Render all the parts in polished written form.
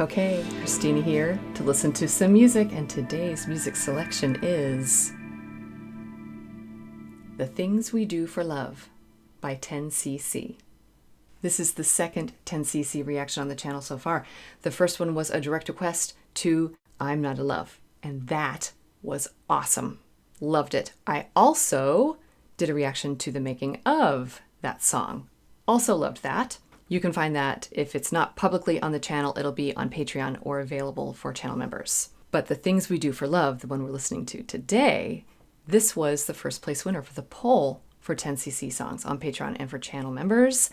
Okay, Christina here to listen to some music, and today's music selection is The Things We Do for Love by 10cc. This is the second 10cc reaction on the channel so far. The first one was a direct request to I'm Not in Love, and that was awesome. Loved it. I also did a reaction to the making of that song. Also loved that. You can find that if it's not publicly on the channel, it'll be on Patreon or available for channel members. But The Things We Do for Love, the one we're listening to today, this was the first place winner for the poll for 10cc songs on Patreon and for channel members.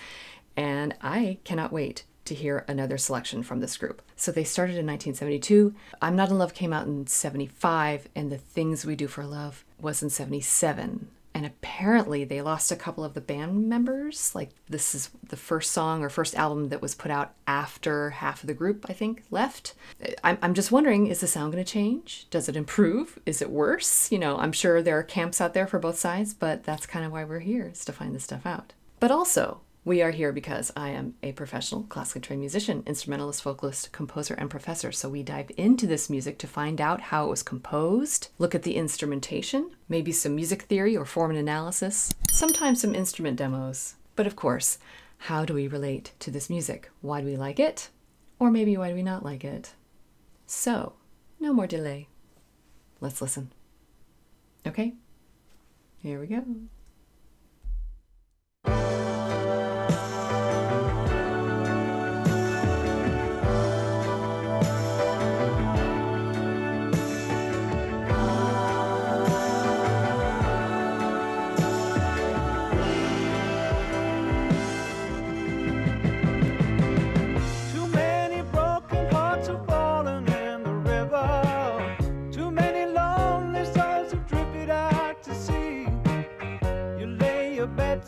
And I cannot wait to hear another selection from this group. So they started in 1972. I'm Not in Love came out in 75, and The Things We Do for Love was in 77. And apparently they lost a couple of the band members. Like, this is the first song or first album that was put out after half of the group, I think, left. I'm just wondering, is the sound going to change? Does it improve? Is it worse? You know, I'm sure there are camps out there for both sides, but that's kind of why we're here, is to find this stuff out. But also, we are here because I am a professional classically trained musician, instrumentalist, vocalist, composer, and professor. So we dive into this music to find out how it was composed, look at the instrumentation, maybe some music theory or form and analysis, sometimes some instrument demos. But of course, how do we relate to this music? Why do we like it? Or maybe why do we not like it? So, no more delay. Let's listen. Okay, here we go.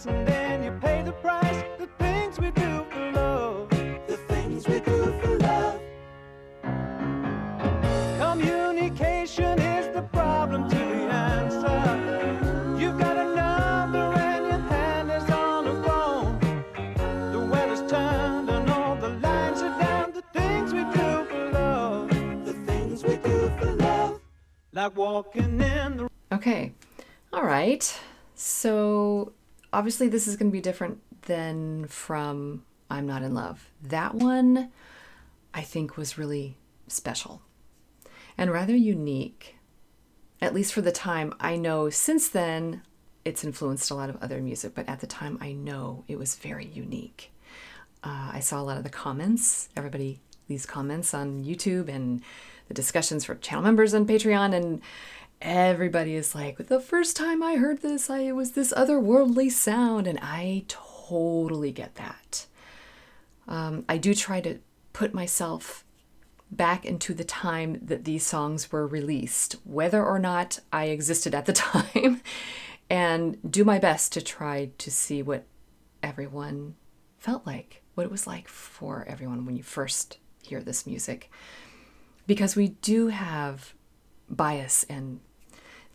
And then you pay the price. The things we do for love. The things we do for love. Communication is the problem to the answer. You've got a number and your hand is on the phone. The weather's turned and all the lines are down. The things we do for love. The things we do for love. Like walking in the... Okay, all right. So obviously this is going to be different than from I'm Not in Love. That one, I think, was really special and rather unique, at least for the time. I know since then it's influenced a lot of other music, but at the time I know it was very unique. I saw a lot of the comments, everybody leaves comments on YouTube and the discussions for channel members on Patreon, and everybody is like, the first time I heard this, it was this otherworldly sound, and I totally get that. I do try to put myself back into the time that these songs were released, whether or not I existed at the time, and do my best to try to see what everyone felt like, what it was like for everyone when you first hear this music. Because we do have bias and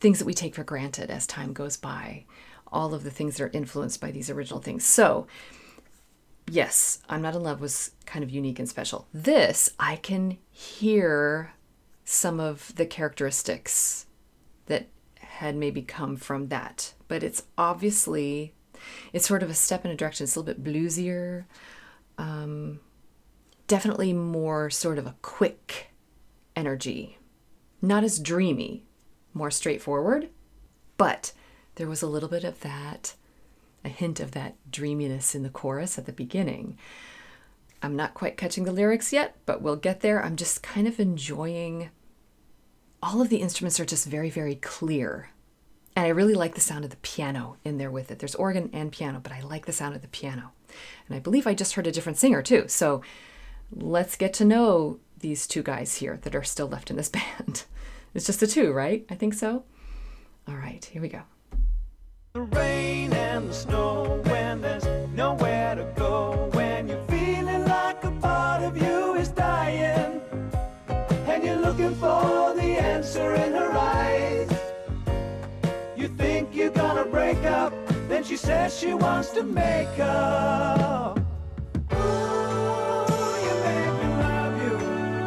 things that we take for granted as time goes by, all of the things that are influenced by these original things. So yes, I'm Not in Love was kind of unique and special. This, I can hear some of the characteristics that had maybe come from that, but it's obviously, it's sort of a step in a direction. It's a little bit bluesier, definitely more sort of a quick energy, not as dreamy, more straightforward, but there was a little bit of that, a hint of that dreaminess in the chorus at the beginning. I'm not quite catching the lyrics yet, but we'll get there. I'm just kind of enjoying, all of the instruments are just very, very clear. And I really like the sound of the piano in there with it. There's organ and piano, but I like the sound of the piano. And I believe I just heard a different singer too. So let's get to know these two guys here that are still left in this band. It's just the two, right? I think so. All right, here we go. The rain and the snow, when there's nowhere to go, when you're feeling like a part of you is dying, and you're looking for the answer in her eyes. You think you're gonna break up, then she says she wants to make up. Ooh, you make me love you.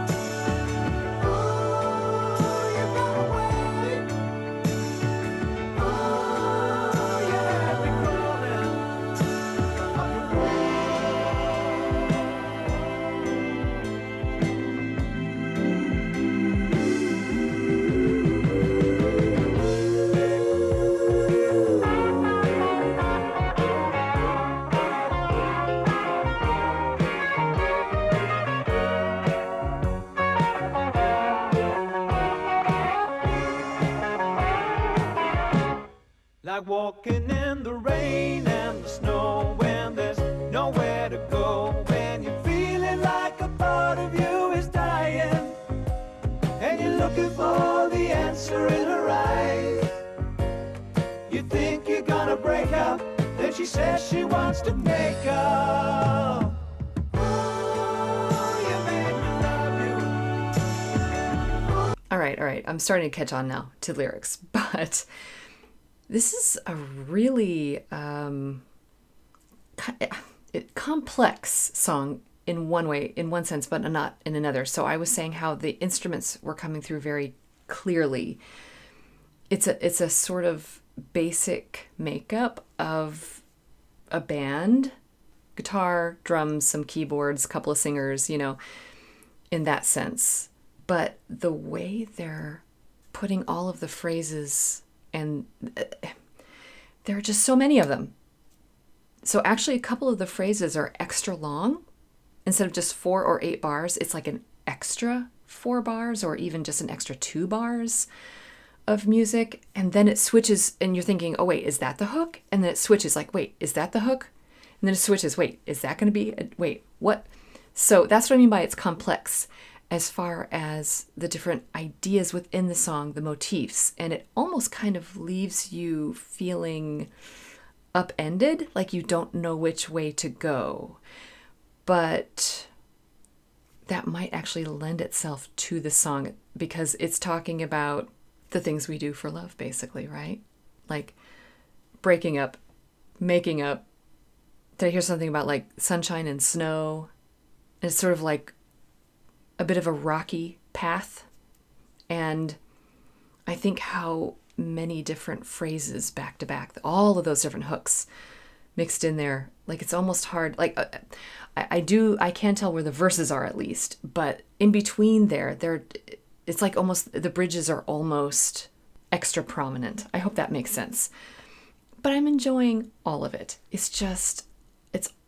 like walking in the rain and the snow when there's nowhere to go, when you're feeling like a part of you is dying and you're looking for the answer in her eyes. You think you're gonna break up, then she says she wants to make up. Oh, you made me love you. All right. I'm starting to catch on now to lyrics, but this is a really complex song in one way, in one sense, but not in another. So I was saying how the instruments were coming through very clearly. It's a sort of basic makeup of a band, guitar, drums, some keyboards, a couple of singers, in that sense. But the way they're putting all of the phrases, and there are just so many of them. So actually a couple of the phrases are extra long. Instead of just 4 or 8 bars, it's like an extra 4 bars or even just an extra 2 bars of music. And then it switches and you're thinking, oh, wait, is that the hook? And then it switches like, wait, is that the hook? And then it switches, wait, is that going to be, wait, what? So that's what I mean by it's complex as far as the different ideas within the song, the motifs. And it almost kind of leaves you feeling upended, like you don't know which way to go. But that might actually lend itself to the song because it's talking about the things we do for love, basically, right? Like breaking up, making up. Did I hear something about like sunshine and snow? It's sort of like a bit of a rocky path. And I think how many different phrases back to back, all of those different hooks mixed in there, like it's almost hard. Like I can tell where the verses are at least, but in between it's like almost the bridges are almost extra prominent. I hope that makes sense. But I'm enjoying all of it. It's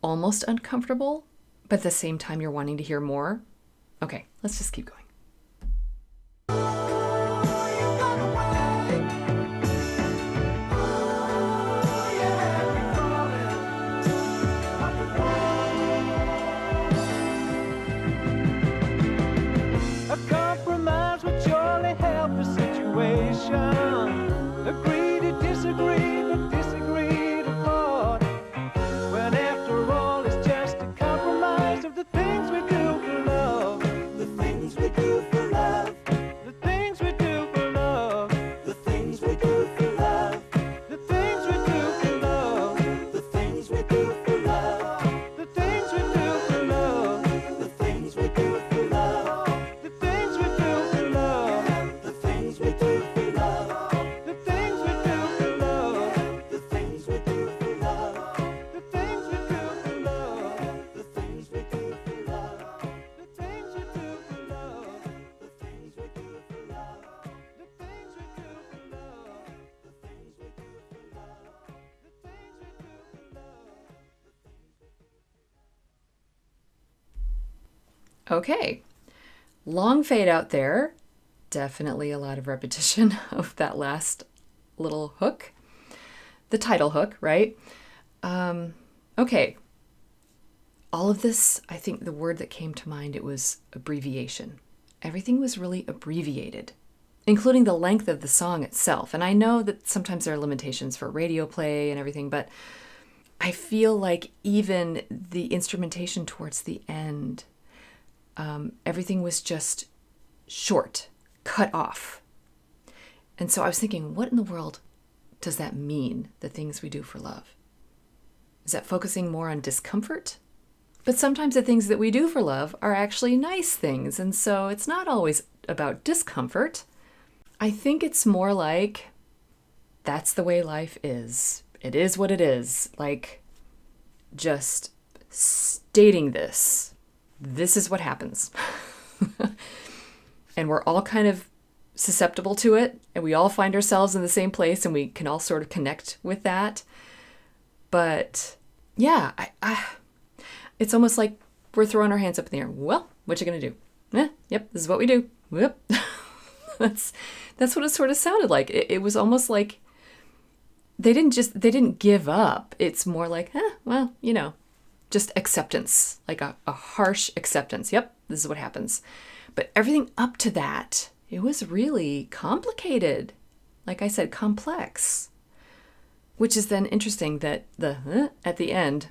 almost uncomfortable, but at the same time you're wanting to hear more. Okay, let's just keep going. A compromise would surely help the situation. Agree to disagree, but disagree to part. When after all it's just a compromise of the things we do for love. The things we do for love. The things we do for love. The things we do for love. The things we do for love. The things we do for love. The things we do for love. The things we do for love. The things we do for love. The things we do for love. The things we do for love. The things we do for love. The things we do for love. The things we do for love. The things we do for love. The things we do for love. The things we do for love. The things we do for love. The things we do for love. Okay. Long fade out there. Definitely a lot of repetition of that last little hook. The title hook, right? Okay. All of this, I think the word that came to mind, it was abbreviation. Everything was really abbreviated, including the length of the song itself. And I know that sometimes there are limitations for radio play and everything, but I feel like even the instrumentation towards the end, everything was just short, cut off. And so I was thinking, what in the world does that mean, the things we do for love? Is that focusing more on discomfort? But sometimes the things that we do for love are actually nice things, and so it's not always about discomfort. I think it's more like, that's the way life is. It is what it is. Like, just stating this. This is what happens. And we're all kind of susceptible to it, and we all find ourselves in the same place, and we can all sort of connect with that. But yeah, it's almost like we're throwing our hands up in the air. Well, what you gonna do? Yep, this is what we do. Yep. That's what it sort of sounded like. It was almost like they didn't give up. It's more like, well, just acceptance, like a harsh acceptance. Yep, this is what happens. But everything up to that, it was really complicated. Like I said, complex. Which is then interesting that at the end,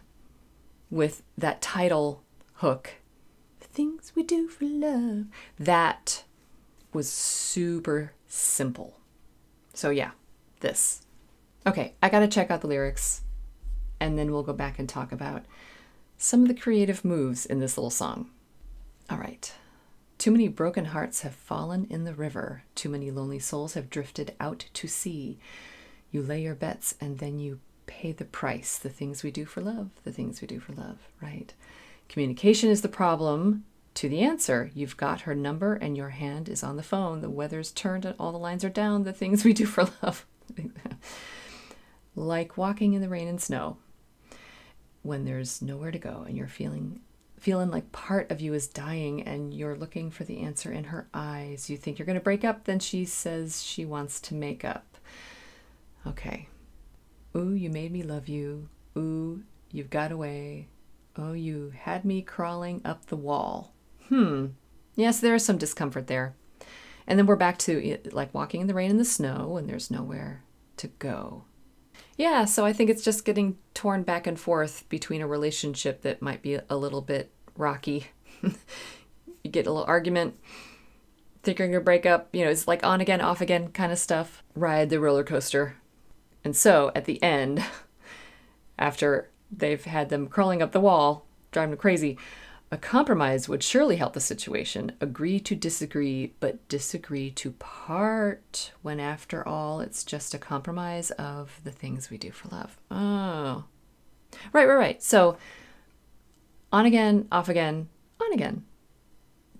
with that title hook, the things we do for love, that was super simple. So yeah, this. Okay, I gotta check out the lyrics, and then we'll go back and talk about some of the creative moves in this little song. All right. Too many broken hearts have fallen in the river. Too many lonely souls have drifted out to sea. You lay your bets and then you pay the price. The things we do for love, the things we do for love, right? Communication is the problem to the answer. You've got her number and your hand is on the phone. The weather's turned and all the lines are down. The things we do for love. Like walking in the rain and snow when there's nowhere to go and you're feeling like part of you is dying and you're looking for the answer in her eyes. You think you're going to break up, then she says she wants to make up. Okay. Ooh, you made me love you. Ooh, you've got away. Oh, you had me crawling up the wall. Yes, there is some discomfort there. And then we're back to like walking in the rain and the snow and there's nowhere to go. Yeah, so I think it's just getting torn back and forth between a relationship that might be a little bit rocky. You get a little argument, think you're going to break up, it's like on again, off again kind of stuff. Ride the roller coaster. And so at the end, after they've had them crawling up the wall, driving them crazy, a compromise would surely help the situation. Agree to disagree, but disagree to part, when after all, it's just a compromise of the things we do for love. Oh. Right. So on again, off again, on again.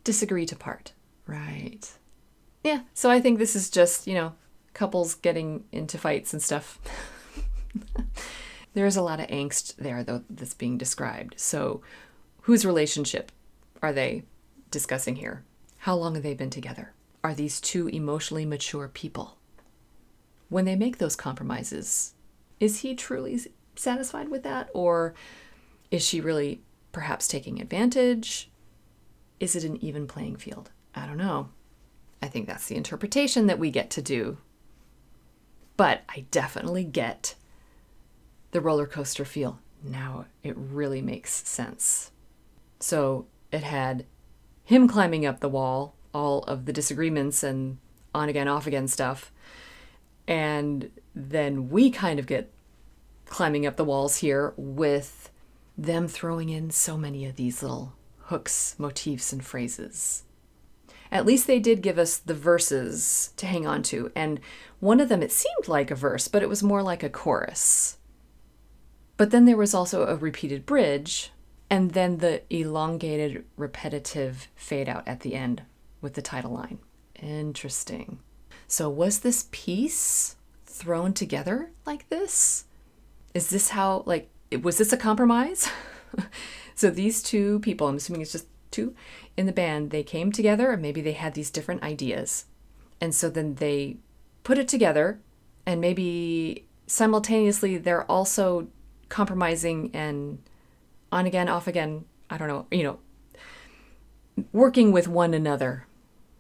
Disagree to part. Right. Yeah, so I think this is just, couples getting into fights and stuff. There is a lot of angst there, though, that's being described. So whose relationship are they discussing here? How long have they been together? Are these two emotionally mature people? When they make those compromises, is he truly satisfied with that? Or is she really perhaps taking advantage? Is it an even playing field? I don't know. I think that's the interpretation that we get to do. But I definitely get the roller coaster feel. Now it really makes sense. So it had him climbing up the wall, all of the disagreements and on again, off again stuff. And then we kind of get climbing up the walls here with them throwing in so many of these little hooks, motifs, and phrases. At least they did give us the verses to hang on to. And one of them, it seemed like a verse, but it was more like a chorus. But then there was also a repeated bridge, and then the elongated, repetitive fade out at the end with the title line. Interesting. So was this piece thrown together like this? Is this how, was this a compromise? So these two people, I'm assuming it's just two in the band, they came together, or maybe they had these different ideas. And so then they put it together, and maybe simultaneously they're also compromising and on again, off again, I don't know, working with one another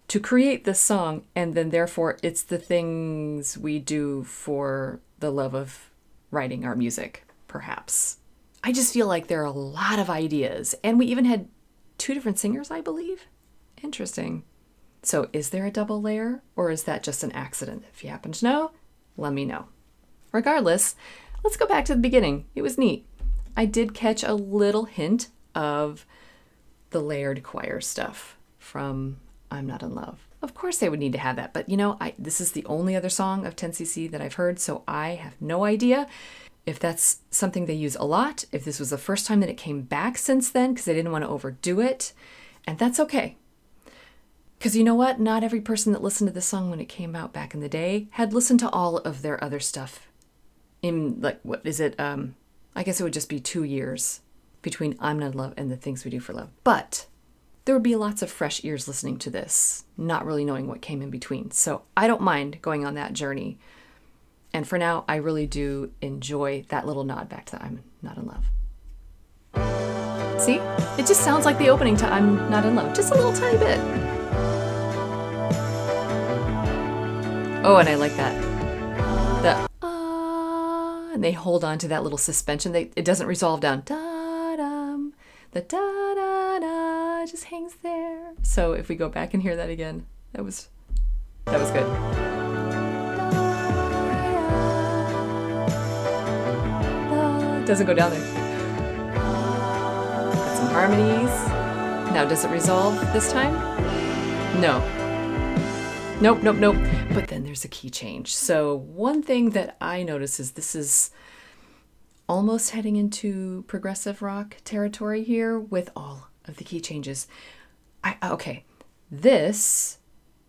to create this song. And then therefore it's the things we do for the love of writing our music, perhaps. I just feel like there are a lot of ideas, and we even had two different singers, I believe. Interesting. So is there a double layer, or is that just an accident? If you happen to know, let me know. Regardless, let's go back to the beginning. It was neat. I did catch a little hint of the layered choir stuff from I'm Not in Love. Of course they would need to have that, but this is the only other song of 10cc that I've heard, so I have no idea if that's something they use a lot, if this was the first time that it came back since then, because they didn't want to overdo it. And that's okay. Because you know what? Not every person that listened to this song when it came out back in the day had listened to all of their other stuff. In, what is it? I guess it would just be 2 years between I'm Not in Love and The Things We Do for Love. But there would be lots of fresh ears listening to this, not really knowing what came in between. So I don't mind going on that journey And for now, I really do enjoy that little nod back to I'm Not in Love. See? It just sounds like the opening to I'm Not in Love. Just a little tiny bit. Oh, and I like that. The and they hold on to that little suspension. It doesn't resolve down. Da-dum. The da-da-da just hangs there. So if we go back and hear that again, that was good. Doesn't go down there. Got some harmonies. Now, does it resolve this time? No. Nope. But then there's a key change. So one thing that I notice is this is almost heading into progressive rock territory here with all of the key changes. Okay, this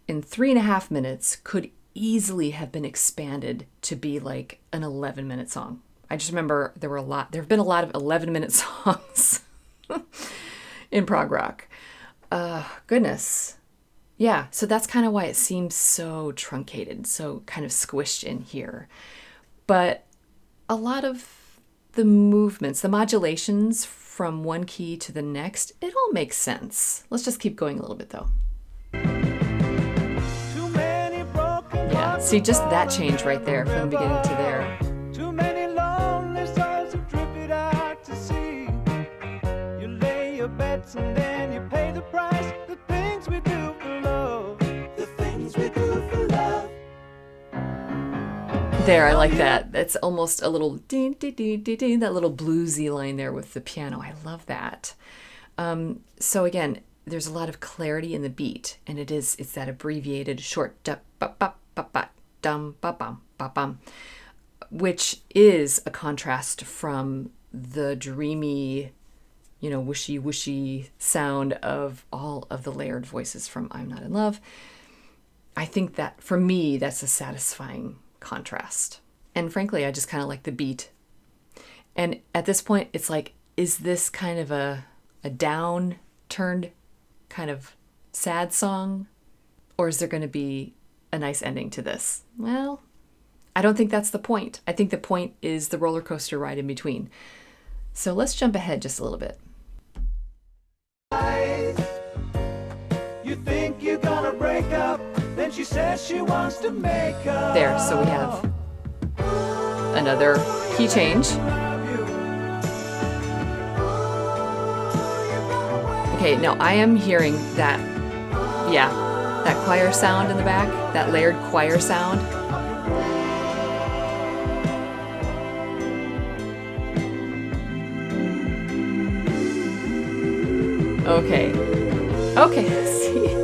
in 3.5 minutes could easily have been expanded to be like an 11-minute song. I just remember there have been a lot of 11-minute songs in prog rock. Goodness. Yeah, so that's kind of why it seems so truncated, so kind of squished in here. But a lot of the movements, the modulations from one key to the next, it all makes sense. Let's just keep going a little bit though. Yeah, see just that change right there from the beginning to there. Too many lonely souls have drifted out to sea. You lay your bets and then you pay the price. The things we do for love. The things we do for love. There, I like that. That's almost a little ding, ding, ding, ding, ding, that little bluesy line there with the piano. I love that. So again, there's a lot of clarity in the beat, and it's that abbreviated short da ba ba ba ba dum ba bum ba bum, which is a contrast from the dreamy, wishy whooshy sound of all of the layered voices from I'm Not in Love. I think that for me, that's a satisfying contrast. And frankly, I just kind of like the beat. And at this point, it's like, is this kind of a down-turned kind of sad song? Or is there going to be a nice ending to this? Well, I don't think that's the point. I think the point is the roller coaster ride in between. So let's jump ahead just a little bit. You think you're gonna break up, then she says she wants to make up. There, so we have another key change. Okay, now I am hearing that choir sound in the back, that layered choir sound. Okay, see,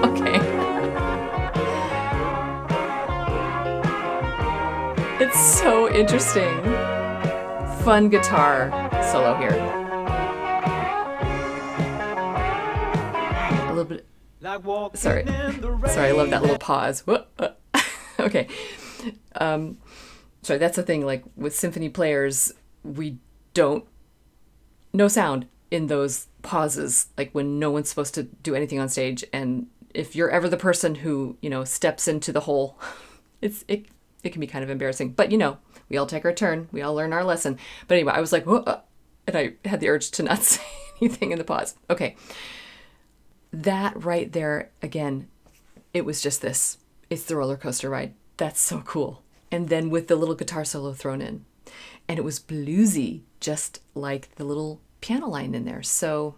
okay. It's so interesting. Fun guitar solo here. A little bit. Sorry, I love that little pause. Okay. Sorry, that's the thing. Like with symphony players, no sound in those pauses, like when no one's supposed to do anything on stage. And if you're ever the person who, steps into the hole, it can be kind of embarrassing. But, we all take our turn. We all learn our lesson. But anyway, I was like, and I had the urge to not say anything in the pause. Okay. That right there, again, it was just this. It's the roller coaster ride. That's so cool. And then with the little guitar solo thrown in. And it was bluesy, just like the little piano line in there. So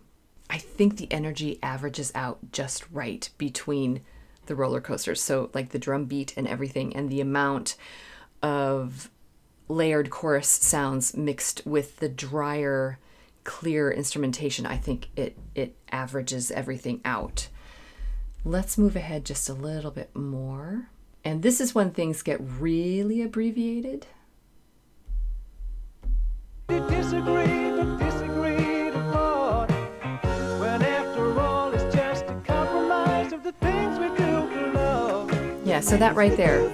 I think the energy averages out just right between the roller coasters. So like the drum beat and everything, and the amount of layered chorus sounds mixed with the drier, clear instrumentation, I think it averages everything out. Let's move ahead just a little bit more. And this is when things get really abbreviated. Yeah, so that right there,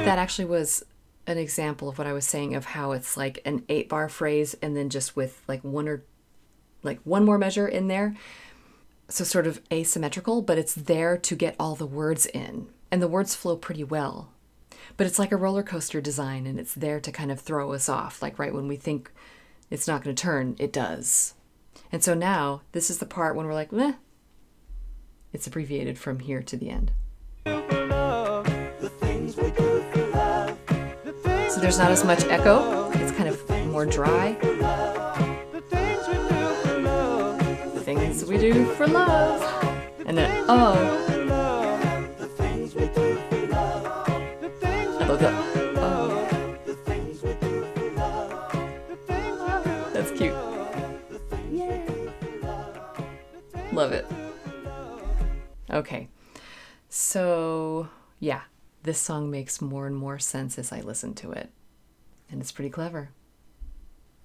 that actually was an example of what I was saying of how it's like an 8-bar phrase and then just with like one more measure in there. So sort of asymmetrical, but it's there to get all the words in. and the words flow pretty well. But it's like a roller coaster design, and it's there to kind of throw us off. Like right when we think it's not going to turn, it does. And so now, this is the part when we're like, meh. It's abbreviated from here to the end. So there's not as much echo. It's kind of more dry. The things we do for love. And then, oh. I love that. Oh. That's cute. Love it. Okay. So, yeah, this song makes more and more sense as I listen to it. And it's pretty clever.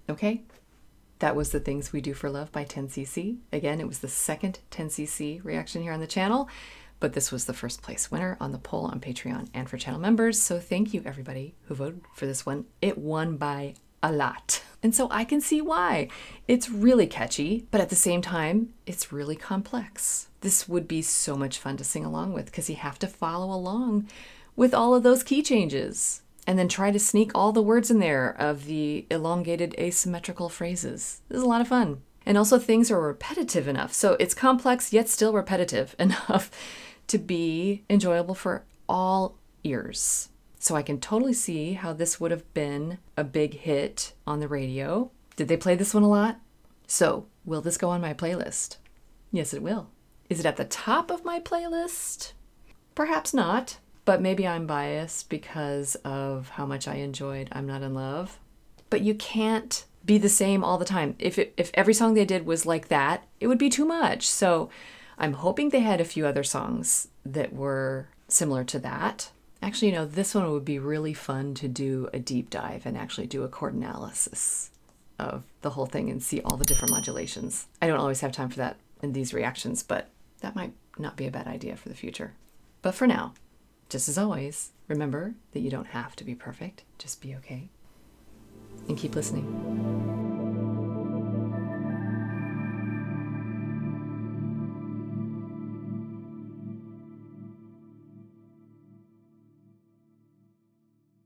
Okay. That was The Things We Do for Love by 10cc. Again, it was the second 10cc reaction here on the channel, but this was the first place winner on the poll on Patreon and for channel members. So thank you everybody who voted for this one. It won by a lot. And so I can see why. It's really catchy, but at the same time, it's really complex. This would be so much fun to sing along with because you have to follow along with all of those key changes. And then try to sneak all the words in there of the elongated asymmetrical phrases. This is a lot of fun. And also things are repetitive enough. So it's complex yet still repetitive enough to be enjoyable for all ears. So I can totally see how this would have been a big hit on the radio. Did they play this one a lot? So will this go on my playlist? Yes, it will. Is it at the top of my playlist? Perhaps not. But maybe I'm biased because of how much I enjoyed I'm Not in Love. But you can't be the same all the time. If every song they did was like that, it would be too much. So I'm hoping they had a few other songs that were similar to that. Actually, this one would be really fun to do a deep dive and actually do a chord analysis of the whole thing and see all the different modulations. I don't always have time for that in these reactions, but that might not be a bad idea for the future. But for now, just as always, remember that you don't have to be perfect. Just be okay. And keep listening.